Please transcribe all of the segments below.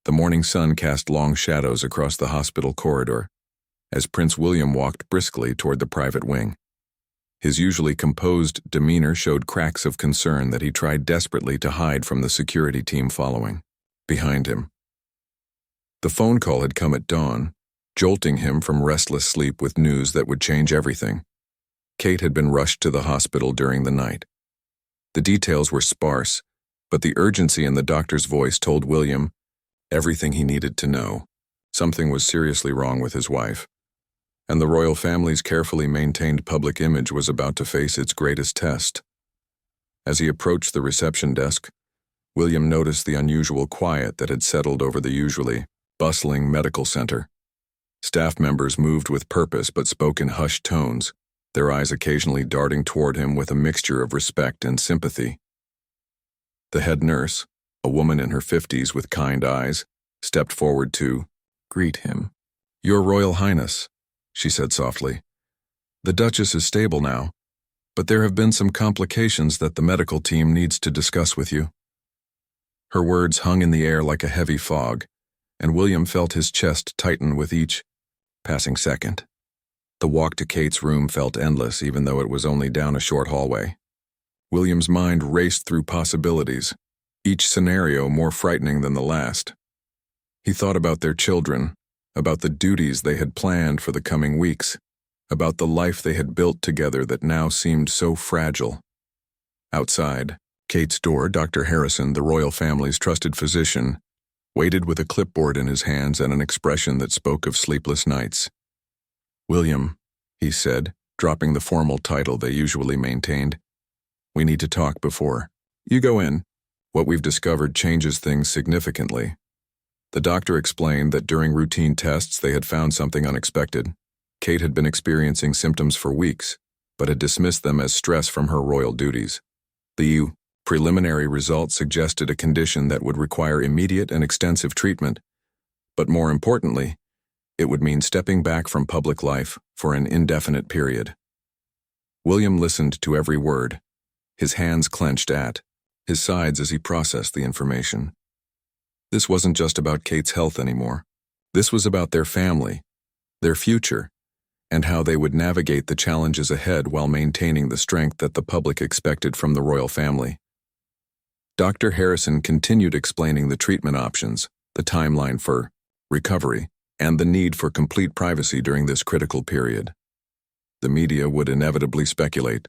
The morning sun cast long shadows across the hospital corridor as Prince William walked briskly toward the private wing. His usually composed demeanor showed cracks of concern that he tried desperately to hide from the security team following behind him. The phone call had come at dawn, jolting him from restless sleep with news that would change everything. Kate had been rushed to the hospital during the night. The details were sparse, but the urgency in the doctor's voice told William everything he needed to know. Something was seriously wrong with his wife, and the royal family's carefully maintained public image was about to face its greatest test. As he approached the reception desk, William noticed the unusual quiet that had settled over the usually bustling medical center. Staff members moved with purpose but spoke in hushed tones, their eyes occasionally darting toward him with a mixture of respect and sympathy. The head nurse, a woman in her 50s with kind eyes, stepped forward to greet him. "Your Royal Highness," she said softly. "The Duchess is stable now, but there have been some complications that the medical team needs to discuss with you." Her words hung in the air like a heavy fog, and William felt his chest tighten with each passing second. The walk to Kate's room felt endless, even though it was only down a short hallway. William's mind raced through possibilities, each scenario more frightening than the last. He thought about their children, about the duties they had planned for the coming weeks, about the life they had built together that now seemed so fragile. Outside Kate's door, Dr. Harrison, the royal family's trusted physician, waited with a clipboard in his hands and an expression that spoke of sleepless nights. "William," he said, dropping the formal title they usually maintained, "we need to talk before you go in. What we've discovered changes things significantly." The doctor explained that during routine tests they had found something unexpected. Kate had been experiencing symptoms for weeks, but had dismissed them as stress from her royal duties. The preliminary results suggested a condition that would require immediate and extensive treatment, but more importantly, it would mean stepping back from public life for an indefinite period. William listened to every word, his hands clenched at his sides as he processed the information. This wasn't just about Kate's health anymore. This was about their family, their future, and how they would navigate the challenges ahead while maintaining the strength that the public expected from the royal family. Dr. Harrison continued explaining the treatment options, the timeline for recovery, and the need for complete privacy during this critical period. The media would inevitably speculate,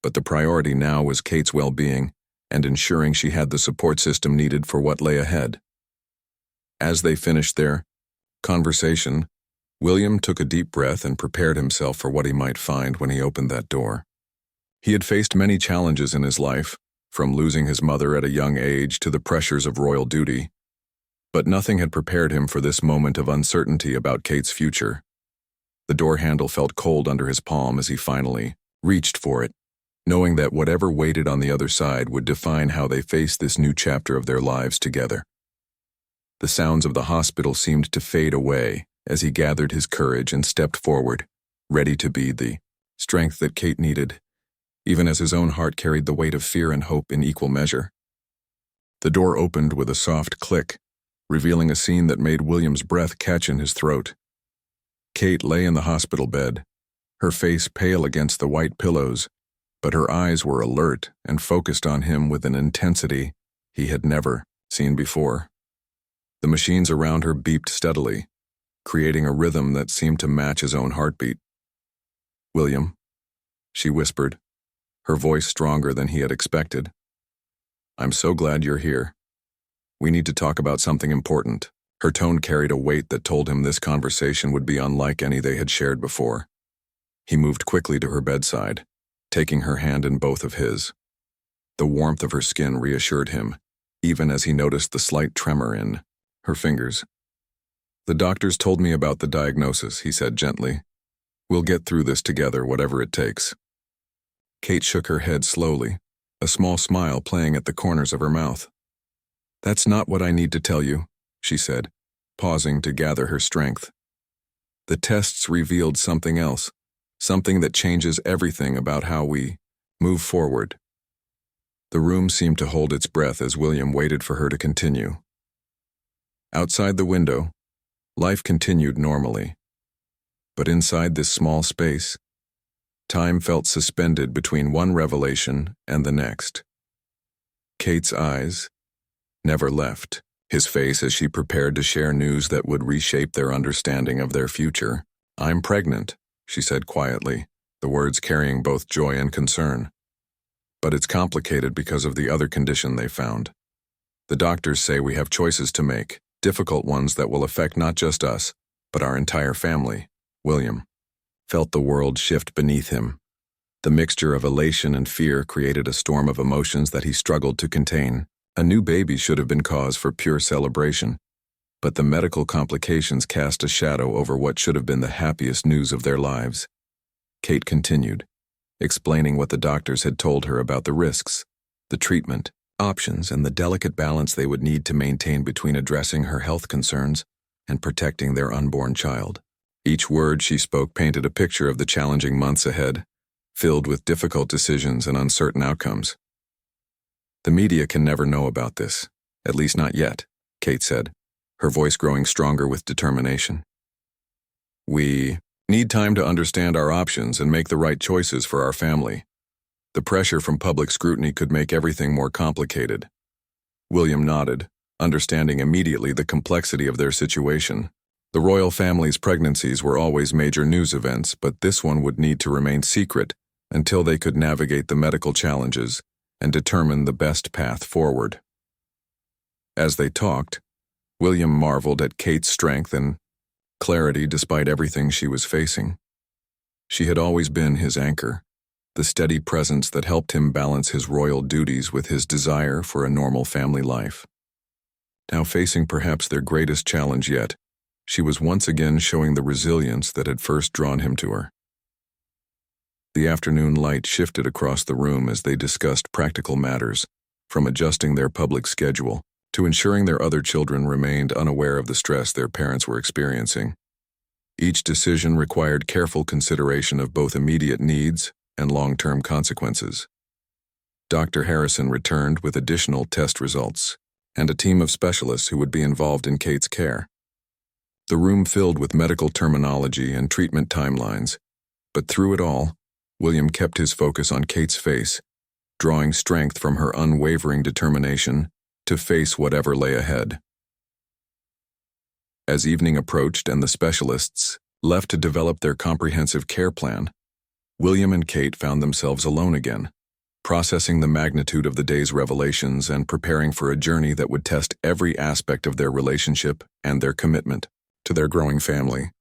but the priority now was Kate's well-being and ensuring she had the support system needed for what lay ahead. As they finished their conversation, William took a deep breath and prepared himself for what he might find when he opened that door. He had faced many challenges in his life, from losing his mother at a young age to the pressures of royal duty, but nothing had prepared him for this moment of uncertainty about Kate's future. The door handle felt cold under his palm as he finally reached for it, knowing that whatever waited on the other side would define how they faced this new chapter of their lives together. The sounds of the hospital seemed to fade away as he gathered his courage and stepped forward, ready to be the strength that Kate needed, even as his own heart carried the weight of fear and hope in equal measure. The door opened with a soft click, revealing a scene that made William's breath catch in his throat. Kate lay in the hospital bed, her face pale against the white pillows, but her eyes were alert and focused on him with an intensity he had never seen before. The machines around her beeped steadily, creating a rhythm that seemed to match his own heartbeat. "William," she whispered, her voice stronger than he had expected. "I'm so glad you're here. We need to talk about something important." Her tone carried a weight that told him this conversation would be unlike any they had shared before. He moved quickly to her bedside, taking her hand in both of his. The warmth of her skin reassured him, even as he noticed the slight tremor in her fingers. "The doctors told me about the diagnosis," he said gently. "We'll get through this together, whatever it takes." Kate shook her head slowly, a small smile playing at the corners of her mouth. "That's not what I need to tell you," she said, pausing to gather her strength. "The tests revealed something else, something that changes everything about how we move forward." The room seemed to hold its breath as William waited for her to continue. Outside the window, life continued normally. But inside this small space, time felt suspended between one revelation and the next. Kate's eyes never left his face as she prepared to share news that would reshape their understanding of their future. "I'm pregnant," she said quietly, the words carrying both joy and concern. "But it's complicated because of the other condition they found. The doctors say we have choices to make, difficult ones that will affect not just us, but our entire family." William felt the world shift beneath him. The mixture of elation and fear created a storm of emotions that he struggled to contain. A new baby should have been cause for pure celebration, but the medical complications cast a shadow over what should have been the happiest news of their lives. Kate continued, explaining what the doctors had told her about the risks, the treatment options, and the delicate balance they would need to maintain between addressing her health concerns and protecting their unborn child. Each word she spoke painted a picture of the challenging months ahead, filled with difficult decisions and uncertain outcomes. "The media can never know about this, at least not yet," Kate said, her voice growing stronger with determination. "We need time to understand our options and make the right choices for our family. The pressure from public scrutiny could make everything more complicated." William nodded, understanding immediately the complexity of their situation. The royal family's pregnancies were always major news events, but this one would need to remain secret until they could navigate the medical challenges and determine the best path forward. As they talked, William marveled at Kate's strength and clarity despite everything she was facing. She had always been his anchor, the steady presence that helped him balance his royal duties with his desire for a normal family life. Now facing perhaps their greatest challenge yet, she was once again showing the resilience that had first drawn him to her. The afternoon light shifted across the room as they discussed practical matters, from adjusting their public schedule to ensuring their other children remained unaware of the stress their parents were experiencing. Each decision required careful consideration of both immediate needs and long-term consequences. Dr. Harrison returned with additional test results and a team of specialists who would be involved in Kate's care. The room filled with medical terminology and treatment timelines, but through it all, William kept his focus on Kate's face, drawing strength from her unwavering determination to face whatever lay ahead. As evening approached and the specialists left to develop their comprehensive care plan, William and Kate found themselves alone again, processing the magnitude of the day's revelations and preparing for a journey that would test every aspect of their relationship and their commitment to their growing family.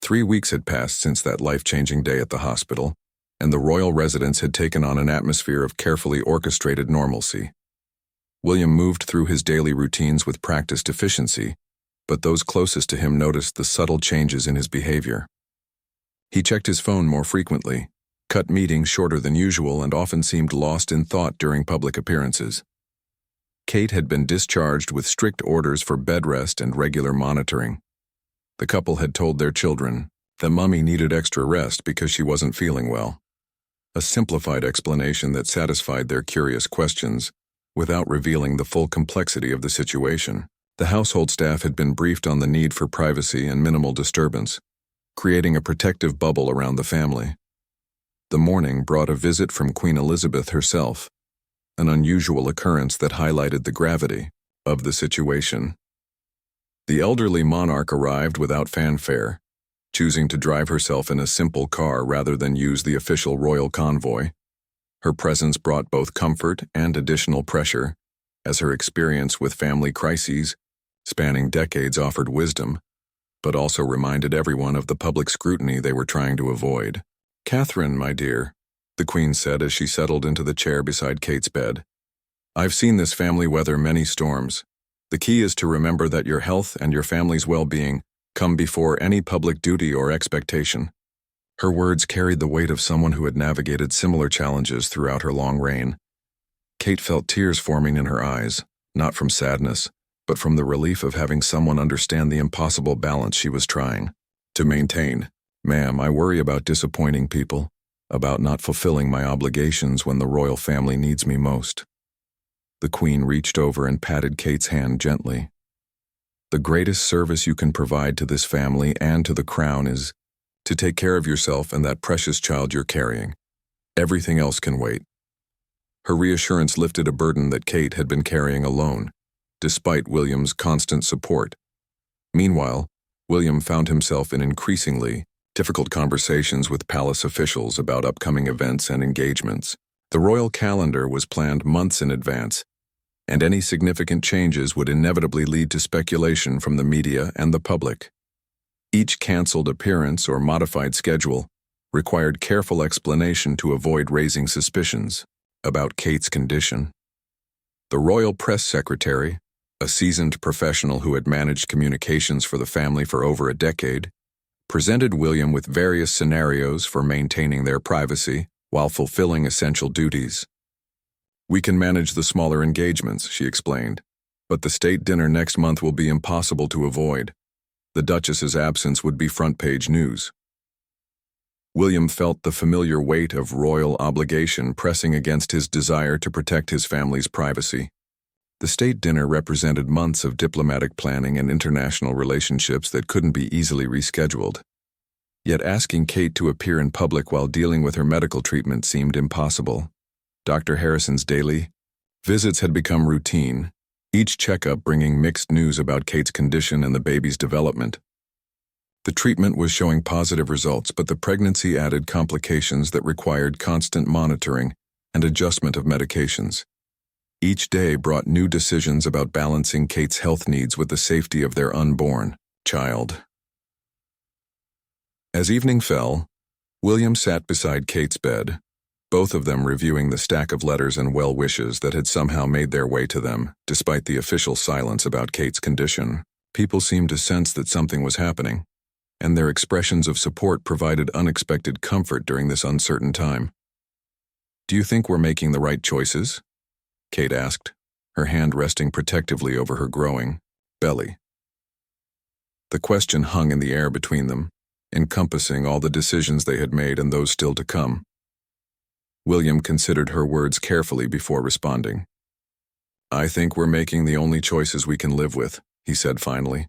3 weeks had passed since that life-changing day at the hospital, and the royal residence had taken on an atmosphere of carefully orchestrated normalcy. William moved through his daily routines with practiced efficiency, but those closest to him noticed the subtle changes in his behavior. He checked his phone more frequently, cut meetings shorter than usual, and often seemed lost in thought during public appearances. Kate had been discharged with strict orders for bed rest and regular monitoring. The couple had told their children that Mummy needed extra rest because she wasn't feeling well. A simplified explanation that satisfied their curious questions without revealing the full complexity of the situation. The household staff had been briefed on the need for privacy and minimal disturbance, creating a protective bubble around the family. The morning brought a visit from Queen Elizabeth herself, an unusual occurrence that highlighted the gravity of the situation. The elderly monarch arrived without fanfare, choosing to drive herself in a simple car rather than use the official royal convoy. Her presence brought both comfort and additional pressure, as her experience with family crises, spanning decades, offered wisdom, but also reminded everyone of the public scrutiny they were trying to avoid. "Catherine, my dear," the Queen said as she settled into the chair beside Kate's bed, "I've seen this family weather many storms. The key is to remember that your health and your family's well-being come before any public duty or expectation." Her words carried the weight of someone who had navigated similar challenges throughout her long reign. Kate felt tears forming in her eyes, not from sadness, but from the relief of having someone understand the impossible balance she was trying to maintain. "Ma'am, I worry about disappointing people, about not fulfilling my obligations when the royal family needs me most." The Queen reached over and patted Kate's hand gently. The greatest service you can provide to this family and to the crown is to take care of yourself and that precious child you're carrying. Everything else can wait." Her reassurance lifted a burden that Kate had been carrying alone, despite William's constant support. Meanwhile, William found himself in increasingly difficult conversations with palace officials about upcoming events and engagements. The royal calendar was planned months in advance, and any significant changes would inevitably lead to speculation from the media and the public. Each cancelled appearance or modified schedule required careful explanation to avoid raising suspicions about Kate's condition. The royal press secretary, a seasoned professional who had managed communications for the family for over a decade, presented William with various scenarios for maintaining their privacy while fulfilling essential duties. "We can manage the smaller engagements," she explained, "but the state dinner next month will be impossible to avoid. The Duchess's absence would be front-page news." William felt the familiar weight of royal obligation pressing against his desire to protect his family's privacy. The state dinner represented months of diplomatic planning and international relationships that couldn't be easily rescheduled. Yet asking Kate to appear in public while dealing with her medical treatment seemed impossible. Dr. Harrison's daily visits had become routine, each checkup bringing mixed news about Kate's condition and the baby's development. The treatment was showing positive results, but the pregnancy added complications that required constant monitoring and adjustment of medications. Each day brought new decisions about balancing Kate's health needs with the safety of their unborn child. As evening fell, William sat beside Kate's bed, both of them reviewing the stack of letters and well wishes that had somehow made their way to them, despite the official silence about Kate's condition. People seemed to sense that something was happening, and their expressions of support provided unexpected comfort during this uncertain time. "Do you think we're making the right choices?" Kate asked, her hand resting protectively over her growing belly. The question hung in the air between them, encompassing all the decisions they had made and those still to come. William considered her words carefully before responding. "I think we're making the only choices we can live with," he said finally.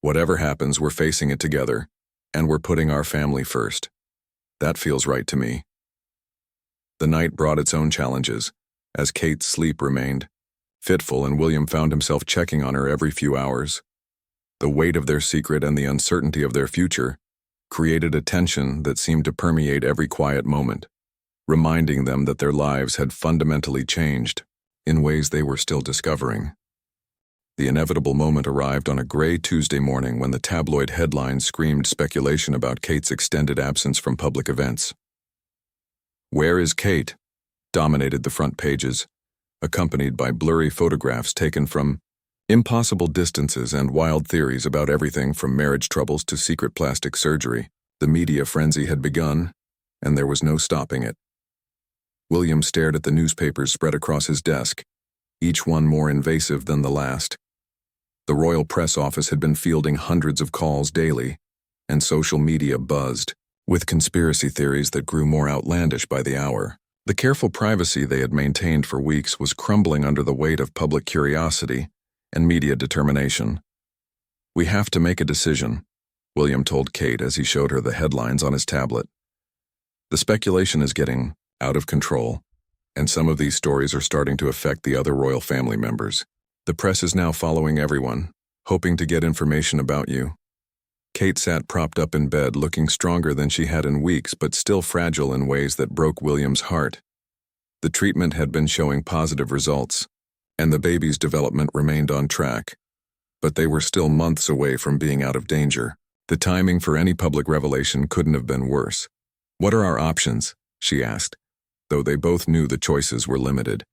"Whatever happens, we're facing it together, and we're putting our family first. That feels right to me." The night brought its own challenges, as Kate's sleep remained fitful and William found himself checking on her every few hours. The weight of their secret and the uncertainty of their future created a tension that seemed to permeate every quiet moment, reminding them that their lives had fundamentally changed in ways they were still discovering. The inevitable moment arrived on a gray Tuesday morning when the tabloid headlines screamed speculation about Kate's extended absence from public events. "Where is Kate?" dominated the front pages, accompanied by blurry photographs taken from impossible distances and wild theories about everything from marriage troubles to secret plastic surgery. The media frenzy had begun, and there was no stopping it. William stared at the newspapers spread across his desk, each one more invasive than the last. The royal press office had been fielding hundreds of calls daily, and social media buzzed with conspiracy theories that grew more outlandish by the hour. The careful privacy they had maintained for weeks was crumbling under the weight of public curiosity and media determination. "We have to make a decision," William told Kate as he showed her the headlines on his tablet. "The speculation is getting out of control, and some of these stories are starting to affect the other royal family members. The press is now following everyone, hoping to get information about you." Kate sat propped up in bed, looking stronger than she had in weeks, but still fragile in ways that broke William's heart. The treatment had been showing positive results, and the baby's development remained on track, but they were still months away from being out of danger. The timing for any public revelation couldn't have been worse. "What are our options?" she asked, though they both knew the choices were limited.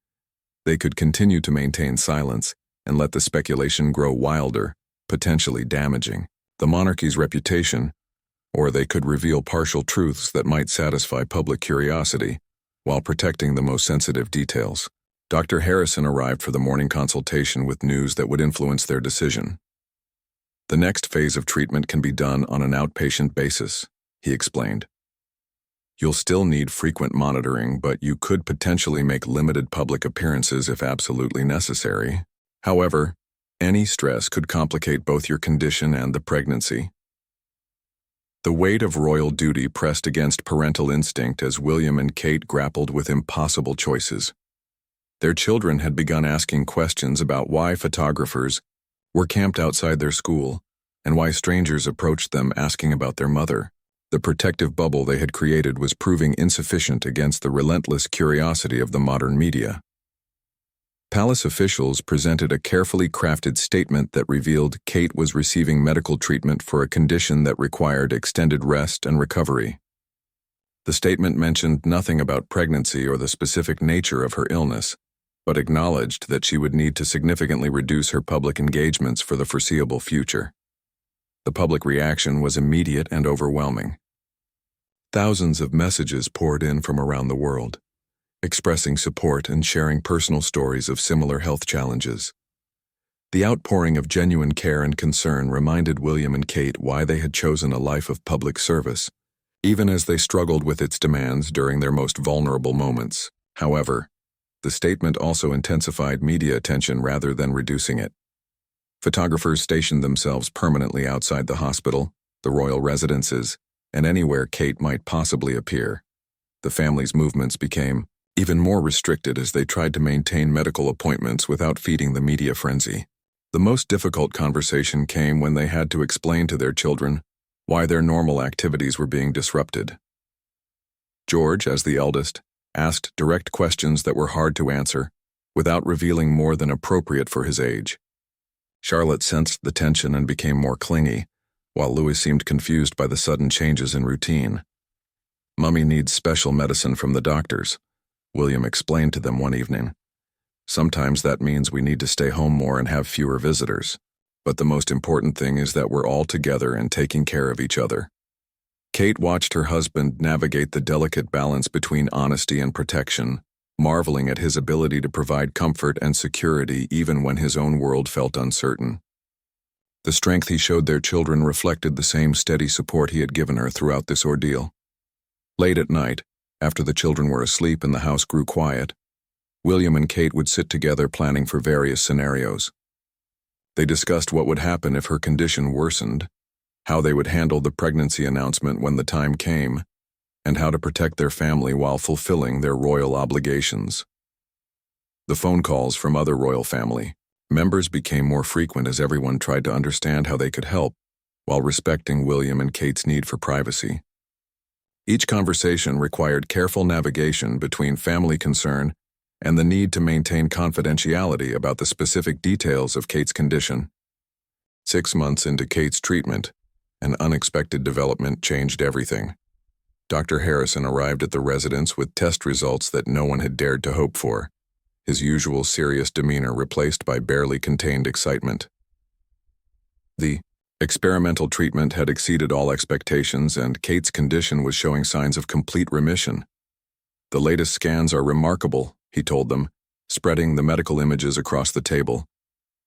They could continue to maintain silence and let the speculation grow wilder, potentially damaging the monarchy's reputation, or they could reveal partial truths that might satisfy public curiosity while protecting the most sensitive details. Dr. Harrison arrived for the morning consultation with news that would influence their decision. "The next phase of treatment can be done on an outpatient basis," he explained. "You'll still need frequent monitoring, but you could potentially make limited public appearances if absolutely necessary. However, Any stress could complicate both your condition and the pregnancy. The weight of royal duty pressed against parental instinct as William and Kate grappled with impossible choices. Their children had begun asking questions about why photographers were camped outside their school and why strangers approached them asking about their mother. The protective bubble they had created was proving insufficient against the relentless curiosity of the modern media. Palace officials presented a carefully crafted statement that revealed Kate was receiving medical treatment for a condition that required extended rest and recovery. The statement mentioned nothing about pregnancy or the specific nature of her illness, but acknowledged that she would need to significantly reduce her public engagements for the foreseeable future. The public reaction was immediate and overwhelming. Thousands of messages poured in from around the world, expressing support and sharing personal stories of similar health challenges. The outpouring of genuine care and concern reminded William and Kate why they had chosen a life of public service, even as they struggled with its demands during their most vulnerable moments. However, the statement also intensified media attention rather than reducing it. Photographers stationed themselves permanently outside the hospital, the royal residences, and anywhere Kate might possibly appear. The family's movements became even more restricted as they tried to maintain medical appointments without feeding the media frenzy. The most difficult conversation came when they had to explain to their children why their normal activities were being disrupted. George, as the eldest, asked direct questions that were hard to answer, without revealing more than appropriate for his age. Charlotte sensed the tension and became more clingy, while Louis seemed confused by the sudden changes in routine. "Mummy needs special medicine from the doctors," William explained to them one evening. "Sometimes that means we need to stay home more and have fewer visitors. But the most important thing is that we're all together and taking care of each other." Kate watched her husband navigate the delicate balance between honesty and protection, marveling at his ability to provide comfort and security even when his own world felt uncertain. The strength he showed their children reflected the same steady support he had given her throughout this ordeal. Late at night, after the children were asleep and the house grew quiet, William and Kate would sit together planning for various scenarios. They discussed what would happen if her condition worsened, how they would handle the pregnancy announcement when the time came, and how to protect their family while fulfilling their royal obligations. The phone calls from other royal family members became more frequent as everyone tried to understand how they could help, while respecting William and Kate's need for privacy. Each conversation required careful navigation between family concern and the need to maintain confidentiality about the specific details of Kate's condition. 6 months into Kate's treatment, an unexpected development changed everything. Dr. Harrison arrived at the residence with test results that no one had dared to hope for, his usual serious demeanor replaced by barely contained excitement. The experimental treatment had exceeded all expectations, and Kate's condition was showing signs of complete remission. "The latest scans are remarkable," he told them, spreading the medical images across the table.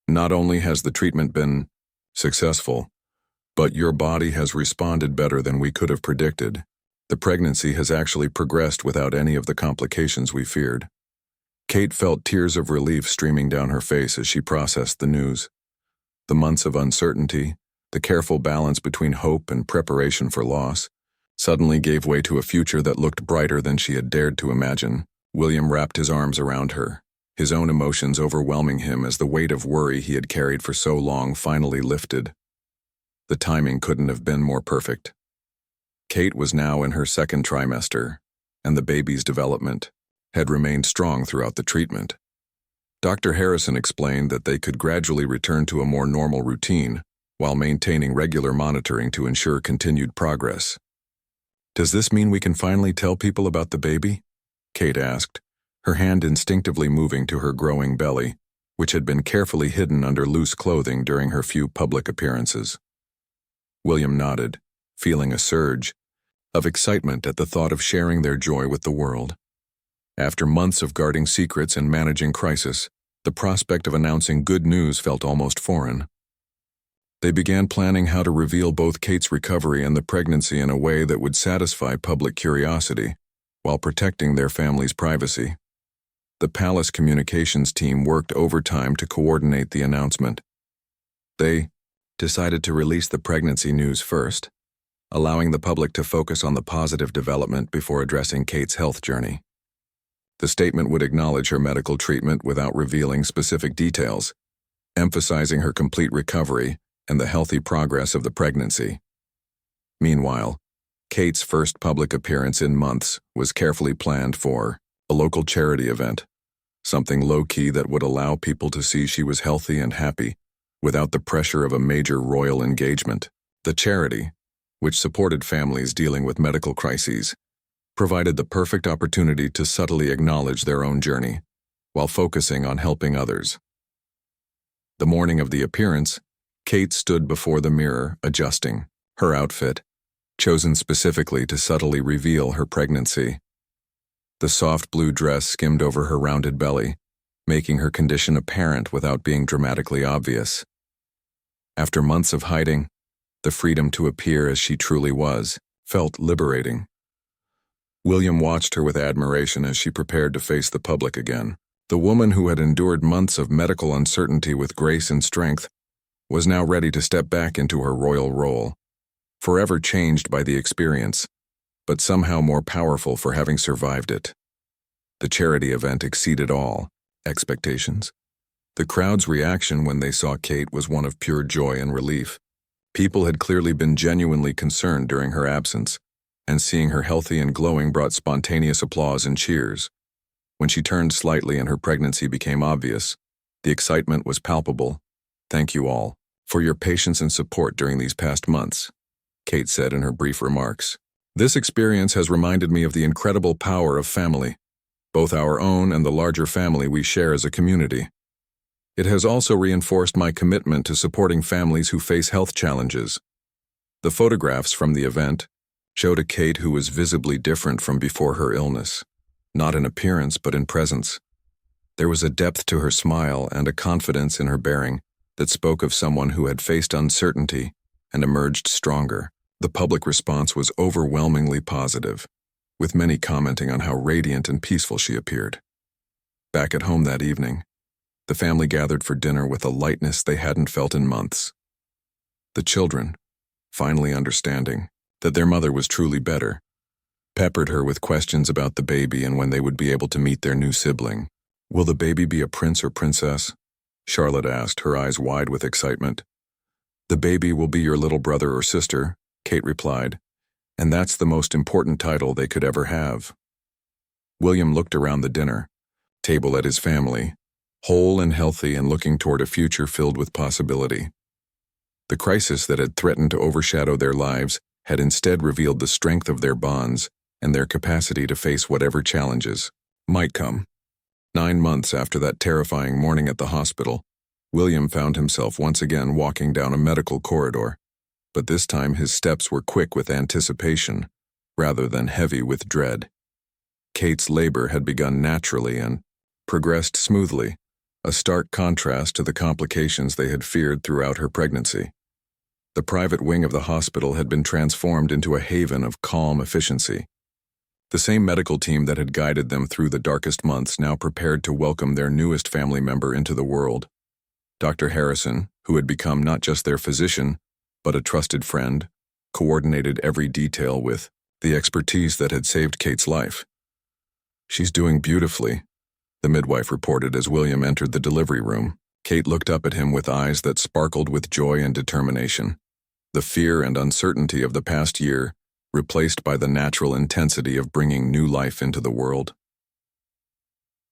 "Not only has the treatment been successful, but your body has responded better than we could have predicted. The pregnancy has actually progressed without any of the complications we feared." Kate felt tears of relief streaming down her face as she processed the news. The months of uncertainty, the careful balance between hope and preparation for loss, suddenly gave way to a future that looked brighter than she had dared to imagine. William wrapped his arms around her, his own emotions overwhelming him as the weight of worry he had carried for so long finally lifted. The timing couldn't have been more perfect. Kate was now in her second trimester, and the baby's development had remained strong throughout the treatment. Dr. Harrison explained that they could gradually return to a more normal routine while maintaining regular monitoring to ensure continued progress. "Does this mean we can finally tell people about the baby?" Kate asked, her hand instinctively moving to her growing belly, which had been carefully hidden under loose clothing during her few public appearances. William nodded, feeling a surge of excitement at the thought of sharing their joy with the world. After months of guarding secrets and managing crisis, the prospect of announcing good news felt almost foreign. They began planning how to reveal both Kate's recovery and the pregnancy in a way that would satisfy public curiosity, while protecting their family's privacy. The palace communications team worked overtime to coordinate the announcement, They decided to release the pregnancy news first, allowing the public to focus on the positive development before addressing Kate's health journey. The statement would acknowledge her medical treatment without revealing specific details, emphasizing her complete recovery and the healthy progress of the pregnancy. Meanwhile, Kate's first public appearance in months was carefully planned for a local charity event, something low-key that would allow people to see she was healthy and happy without the pressure of a major royal engagement. The charity, which supported families dealing with medical crises, provided the perfect opportunity to subtly acknowledge their own journey while focusing on helping others. The morning of the appearance, Kate stood before the mirror adjusting her outfit, chosen specifically to subtly reveal her pregnancy. The soft blue dress skimmed over her rounded belly, making her condition apparent without being dramatically obvious. After months of hiding, the freedom to appear as she truly was felt liberating. William watched her with admiration as she prepared to face the public again. The woman who had endured months of medical uncertainty with grace and strength was now ready to step back into her royal role, forever changed by the experience, but somehow more powerful for having survived it. The charity event exceeded all expectations. The crowd's reaction when they saw Kate was one of pure joy and relief. People had clearly been genuinely concerned during her absence, and seeing her healthy and glowing brought spontaneous applause and cheers. When she turned slightly and her pregnancy became obvious, the excitement was palpable. "Thank you all for your patience and support during these past months," Kate said in her brief remarks. "This experience has reminded me of the incredible power of family, both our own and the larger family we share as a community. It has also reinforced my commitment to supporting families who face health challenges." The photographs from the event showed a Kate who was visibly different from before her illness, not in appearance but in presence. There was a depth to her smile and a confidence in her bearing that spoke of someone who had faced uncertainty and emerged stronger. The public response was overwhelmingly positive, with many commenting on how radiant and peaceful she appeared. Back at home that evening, the family gathered for dinner with a lightness they hadn't felt in months. The children, finally understanding that their mother was truly better, peppered her with questions about the baby and when they would be able to meet their new sibling. "Will the baby be a prince or princess?" Charlotte asked, her eyes wide with excitement. "The baby will be your little brother or sister," Kate replied, "and that's the most important title they could ever have." William looked around the dinner table at his family, whole and healthy and looking toward a future filled with possibility. The crisis that had threatened to overshadow their lives had instead revealed the strength of their bonds and their capacity to face whatever challenges might come. 9 months after that terrifying morning at the hospital, William found himself once again walking down a medical corridor, but this time his steps were quick with anticipation, rather than heavy with dread. Kate's labor had begun naturally and progressed smoothly, a stark contrast to the complications they had feared throughout her pregnancy. The private wing of the hospital had been transformed into a haven of calm efficiency. The same medical team that had guided them through the darkest months now prepared to welcome their newest family member into the world. Dr. Harrison, who had become not just their physician, but a trusted friend, coordinated every detail with the expertise that had saved Kate's life. "She's doing beautifully," the midwife reported as William entered the delivery room. Kate looked up at him with eyes that sparkled with joy and determination. The fear and uncertainty of the past year replaced by the natural intensity of bringing new life into the world.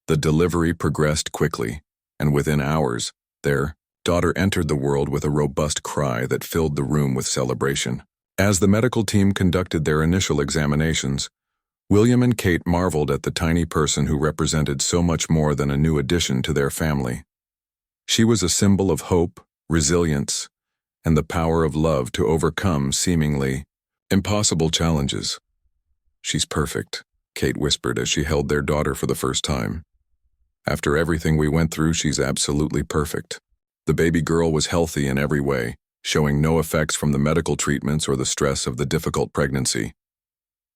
The delivery progressed quickly, and within hours, their daughter entered the world with a robust cry that filled the room with celebration. As the medical team conducted their initial examinations, William and Kate marveled at the tiny person who represented so much more than a new addition to their family. She was a symbol of hope, resilience, and the power of love to overcome seemingly impossible challenges. "She's perfect," Kate whispered as she held their daughter for the first time. "After everything we went through, she's absolutely perfect." The baby girl was healthy in every way, showing no effects from the medical treatments or the stress of the difficult pregnancy.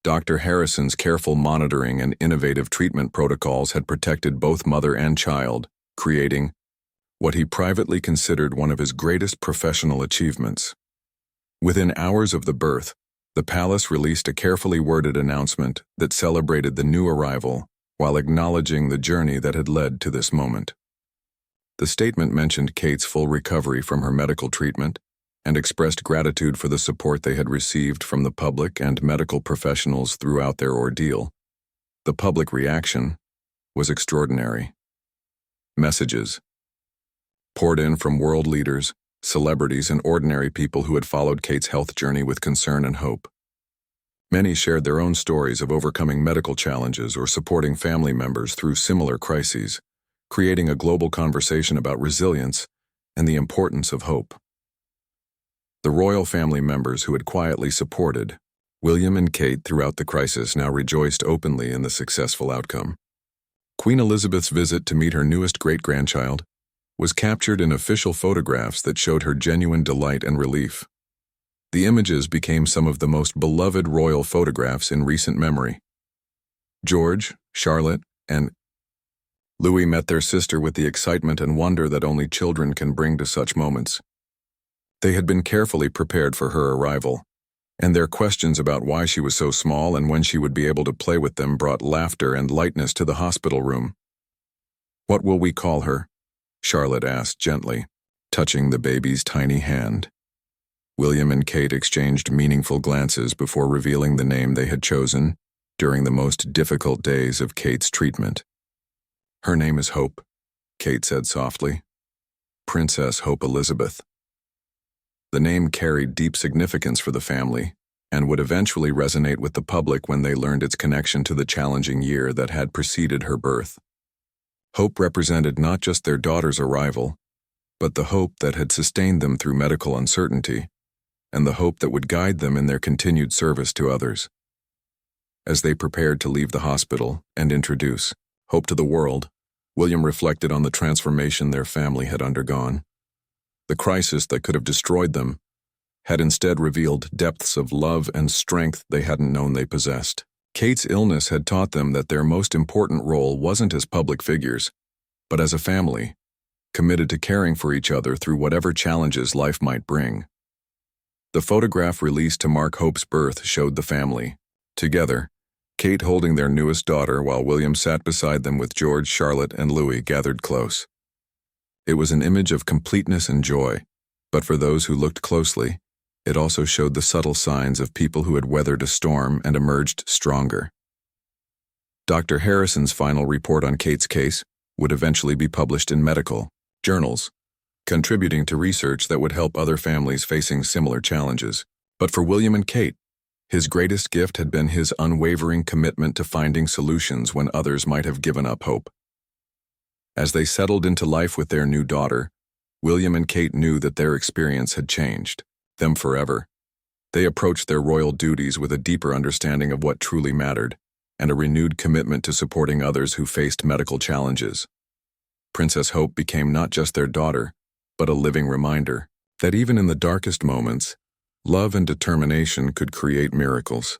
Dr. Harrison's careful monitoring and innovative treatment protocols had protected both mother and child, creating what he privately considered one of his greatest professional achievements. Within hours of the birth, the palace released a carefully worded announcement that celebrated the new arrival while acknowledging the journey that had led to this moment. The statement mentioned Kate's full recovery from her medical treatment and expressed gratitude for the support they had received from the public and medical professionals throughout their ordeal. The public reaction was extraordinary. Messages poured in from world leaders, celebrities, and ordinary people who had followed Kate's health journey with concern and hope. Many shared their own stories of overcoming medical challenges or supporting family members through similar crises, creating a global conversation about resilience and the importance of hope. The royal family members who had quietly supported William and Kate throughout the crisis now rejoiced openly in the successful outcome. Queen Elizabeth's visit to meet her newest great-grandchild was captured in official photographs that showed her genuine delight and relief. The images became some of the most beloved royal photographs in recent memory. George, Charlotte, and Louis met their sister with the excitement and wonder that only children can bring to such moments. They had been carefully prepared for her arrival, and their questions about why she was so small and when she would be able to play with them brought laughter and lightness to the hospital room. "What will we call her?" Charlotte asked gently, touching the baby's tiny hand. William and Kate exchanged meaningful glances before revealing the name they had chosen during the most difficult days of Kate's treatment. "Her name is Hope," Kate said softly. "Princess Hope Elizabeth." The name carried deep significance for the family and would eventually resonate with the public when they learned its connection to the challenging year that had preceded her birth. Hope represented not just their daughter's arrival, but the hope that had sustained them through medical uncertainty, and the hope that would guide them in their continued service to others. As they prepared to leave the hospital and introduce hope to the world, William reflected on the transformation their family had undergone. The crisis that could have destroyed them had instead revealed depths of love and strength they hadn't known they possessed. Kate's illness had taught them that their most important role wasn't as public figures, but as a family, committed to caring for each other through whatever challenges life might bring. The photograph released to mark Hope's birth showed the family, together, Kate holding their newest daughter while William sat beside them with George, Charlotte, and Louis gathered close. It was an image of completeness and joy, but for those who looked closely, it also showed the subtle signs of people who had weathered a storm and emerged stronger. Dr. Harrison's final report on Kate's case would eventually be published in medical journals, contributing to research that would help other families facing similar challenges. But for William and Kate, his greatest gift had been his unwavering commitment to finding solutions when others might have given up hope. As they settled into life with their new daughter, William and Kate knew that their experience had changed them forever. They approached their royal duties with a deeper understanding of what truly mattered, and a renewed commitment to supporting others who faced medical challenges. Princess Hope became not just their daughter, but a living reminder that even in the darkest moments, love and determination could create miracles.